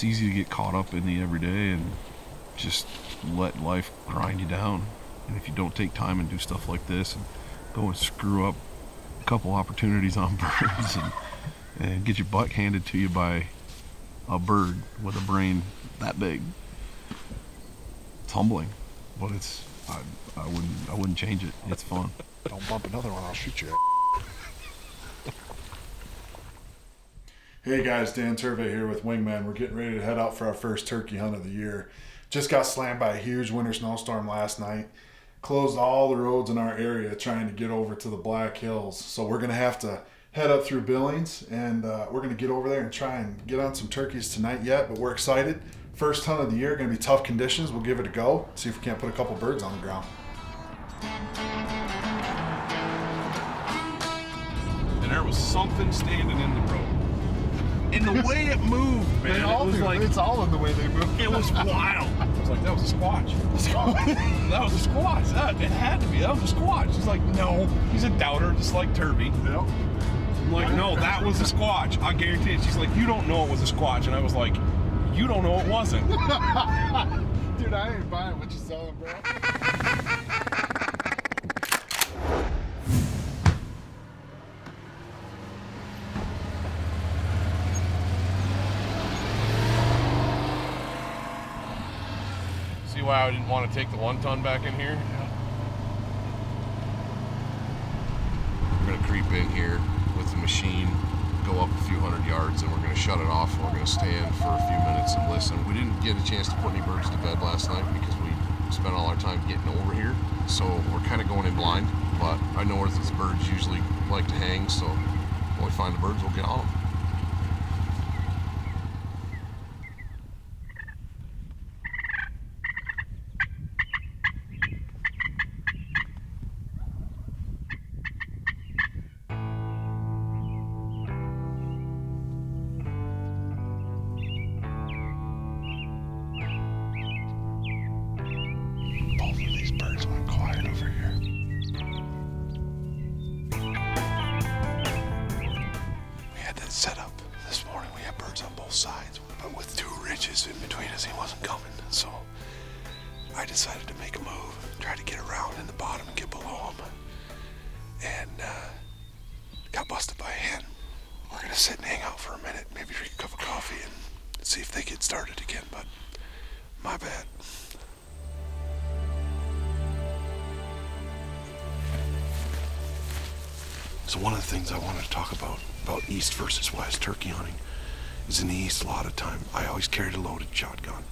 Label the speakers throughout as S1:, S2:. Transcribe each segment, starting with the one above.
S1: it's easy to get caught up in the everyday and just let life grind you down. And if you don't take time and do stuff like this and go and screw up a couple opportunities on birds and get your butt handed to you by a bird with a brain that big, it's humbling. But it's I wouldn't change it. It's fun.
S2: Don't bump another one, I'll shoot you. Hey guys, Dan Turvey here with Wingmen. We're getting ready to head out for our first turkey hunt of the year. Just got slammed by a huge winter snowstorm last night. Closed all the roads in our area trying to get over to the Black Hills. So we're going to have to head up through Billings, and we're going to get over there and try and get on some turkeys tonight yet, but we're excited. First hunt of the year, going to be tough conditions. We'll give it a go, see if we can't put a couple birds on the ground.
S1: And there was something standing in the road. And the way it moved, man,
S2: It's all in the way they move.
S1: It was wild. I was like, that was a squatch. That was a squatch. It had to be. That was a squatch. He's like, no. He's a doubter, just like Turvey.
S2: Yep.
S1: I'm like, no, that was a squatch. I guarantee it. She's like, you don't know it was a squatch. And I was like, you don't know it wasn't.
S2: Dude, I ain't buying what you're selling, bro.
S1: See why I didn't want to take the 1 ton back in here?
S2: Yeah.
S3: We're going to creep in here with the machine, go up a few hundred yards, and we're going to shut it off, and we're going to stand for a few minutes and listen. We didn't get a chance to put any birds to bed last night because we spent all our time getting over here, so we're kind of going in blind, but I know where these birds usually like to hang, so when we find the birds, we'll get on them.
S4: Set up this morning. We had birds on both sides, but with 2 ridges in between us, he wasn't coming. So I decided to make a move, try to get around in the bottom and get below him, and got busted by a hen. We're gonna sit and hang out for a minute, maybe drink a cup of coffee and see if they get started again, but my bad. So one of the things I wanted to talk about east versus west turkey hunting is in the east, a lot of time I always carried a loaded shotgun.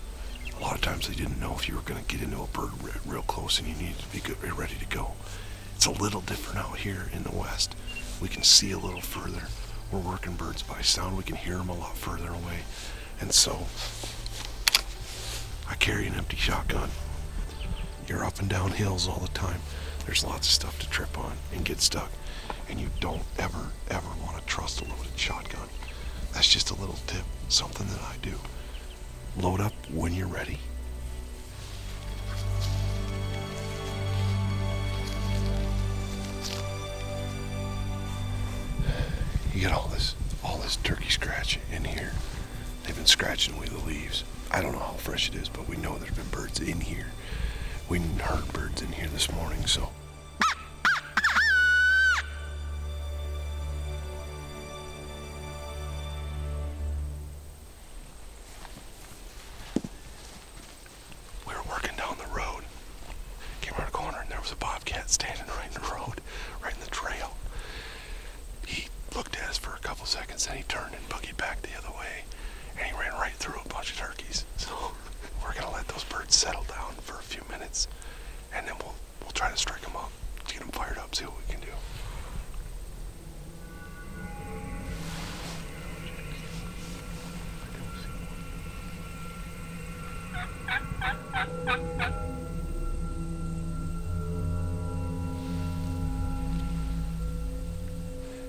S4: A lot of times they didn't know if you were going to get into a bird real close and you needed to be good, ready to go. It's a little different out here in the west. We can see a little further. We're working birds by sound. We can hear them a lot further away. And so I carry an empty shotgun. You're up and down hills all the time. There's lots of stuff to trip on and get stuck. And you don't ever want to trust a loaded shotgun. That's just a little tip, something that I do. Load up when you're ready. You get all this turkey scratch in here. They've been scratching away the leaves. I don't know how fresh it is, but we know there's been birds in here. We heard birds in here this morning, so. Standing right in the road, right in the trail. He looked at us for a couple seconds, then he turned and boogied back the other way, and he ran right through a bunch of turkeys. So we're gonna let those birds settle down for a few minutes, and then we'll try to strike them up, get them fired up, see what we can do.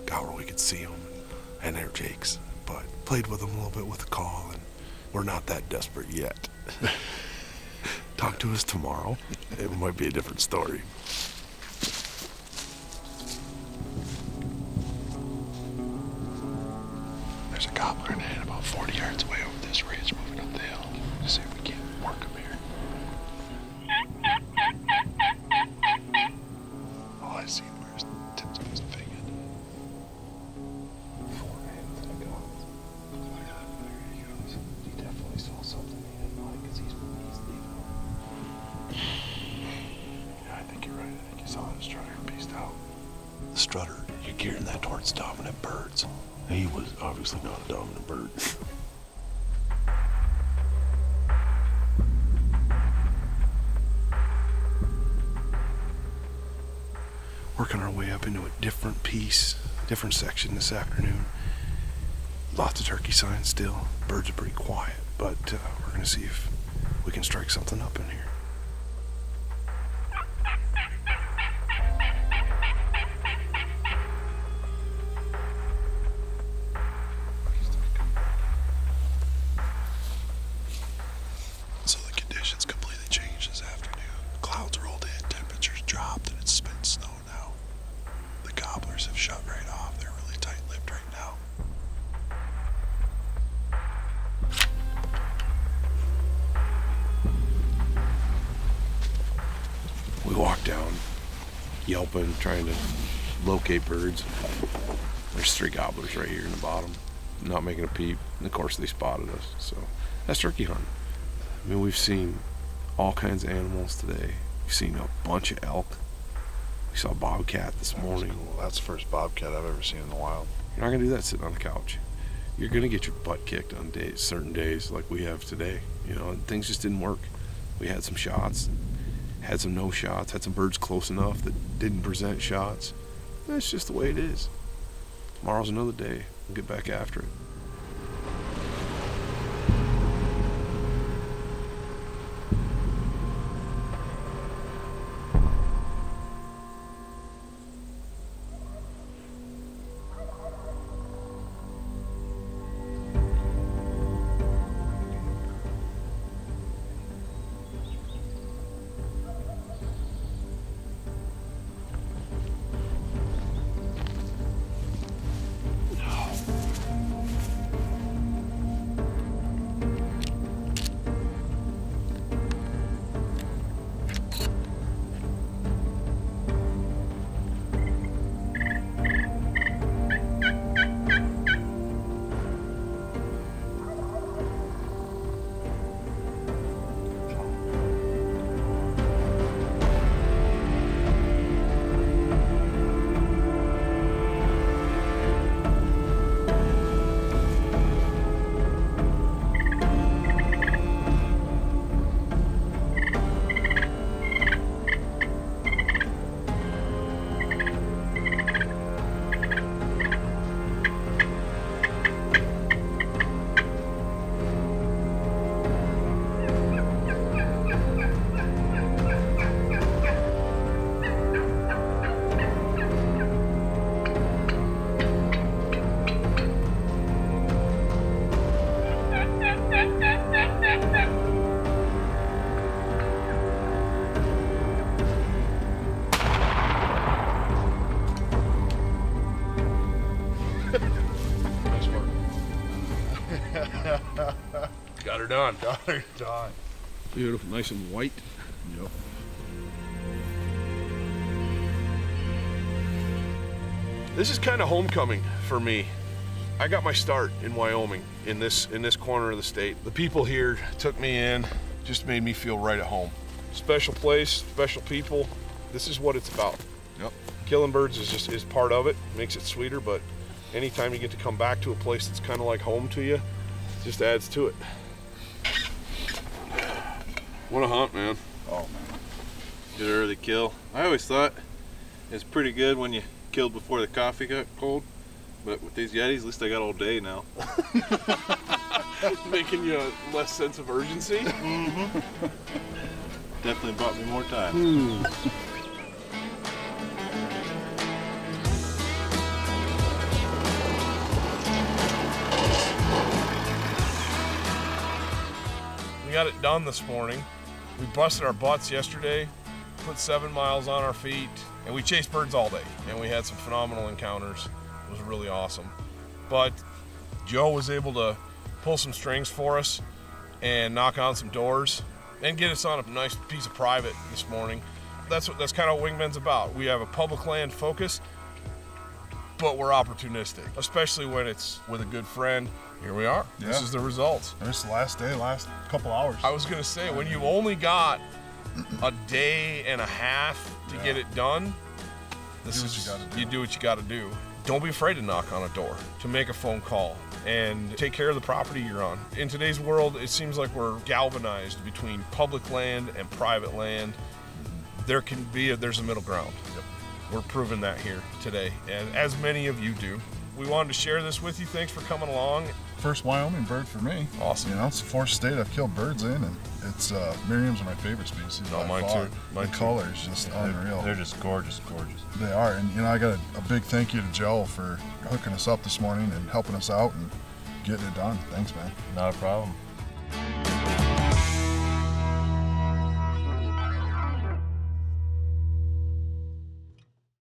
S4: Got where we could see them, and they're Jake's, but played with them a little bit with the call, and we're not that desperate yet. Talk to us tomorrow. It might be a different story. There's a gobbler in the head about 40 yards away over this this ridge moving up the hill to see if we can't work them here. All I see was tips of his finger. 4 hands and a gun. There he goes. He definitely saw something he didn't like because he's leaving. Yeah, I think you're right. I think he saw the strutter and pieced out. The strutter, you're gearing that towards dominant birds. He was obviously not a dominant bird. Working our way up into a different piece, different section this afternoon. Lots of turkey signs still. Birds are pretty quiet, but we're going to see if we can strike something up in here. So the conditions completely changed this afternoon. Clouds rolled in, temperatures dropped, and it's been snow now. The gobblers have shut right off. They're really tight-lipped right now. We walked down, yelping, trying to locate birds. There's 3 gobblers right here in the bottom, not making a peep. And of course, they spotted us. So that's turkey hunting. I mean, we've seen all kinds of animals today. We've seen a bunch of elk. We saw a bobcat this morning.
S2: Cool. That's the first bobcat I've ever seen in the wild.
S4: You're not gonna do that sitting on the couch. You're gonna get your butt kicked on certain days like we have today. You know, and things just didn't work. We had some shots, had some no shots, had some birds close enough that didn't present shots. That's just the way it is. Tomorrow's another day. We'll get back after it.
S3: Got her done.
S2: Got her done.
S1: Beautiful, nice and white. Yep.
S3: This is kind of homecoming for me. I got my start in Wyoming, in this corner of the state. The people here took me in, just made me feel right at home. Special place, special people. This is what it's about.
S1: Yep.
S3: Killing birds is part of it, makes it sweeter, but anytime you get to come back to a place that's kind of like home to you, it just adds to it. What a hunt, man.
S2: Oh, man.
S5: Good early kill. I always thought it's pretty good when you killed before the coffee got cold, but with these Yetis, at least I got all day now.
S3: Making you a less sense of urgency.
S5: Mm-hmm. Definitely bought me more time.
S3: We got it done this morning. We busted our butts yesterday, put 7 miles on our feet, and we chased birds all day. And we had some phenomenal encounters. It was really awesome. But Joe was able to
S6: pull some strings for us and knock on some doors and get us on a nice piece of private this morning. That's kind of what Wingmen's about. We have a public land focus, but we're opportunistic, especially when it's with a good friend. Here we are.
S2: Yeah.
S6: This is the results.
S2: This is the last day, last couple hours.
S6: I was gonna say, when you only got a day and a half to get it done, you do what you gotta do. Don't be afraid to knock on a door, to make a phone call, and take care of the property you're on. In today's world, it seems like we're galvanized between public land and private land. There's a middle ground.
S2: Yep.
S6: We're proving that here today, and as many of you do. We wanted to share this with you. Thanks for coming along.
S2: First Wyoming bird for me.
S6: Awesome.
S2: You know, it's the fourth state I've killed birds in, and it's Miriam's are my favorite species.
S6: No,
S2: by
S6: mine
S2: far.
S6: too. Mine
S2: the
S6: too.
S2: color is just unreal.
S7: They're just gorgeous.
S2: They are, and you know, I got a big thank you to Joe for hooking us up this morning and helping us out and getting it done. Thanks, man.
S7: Not a problem.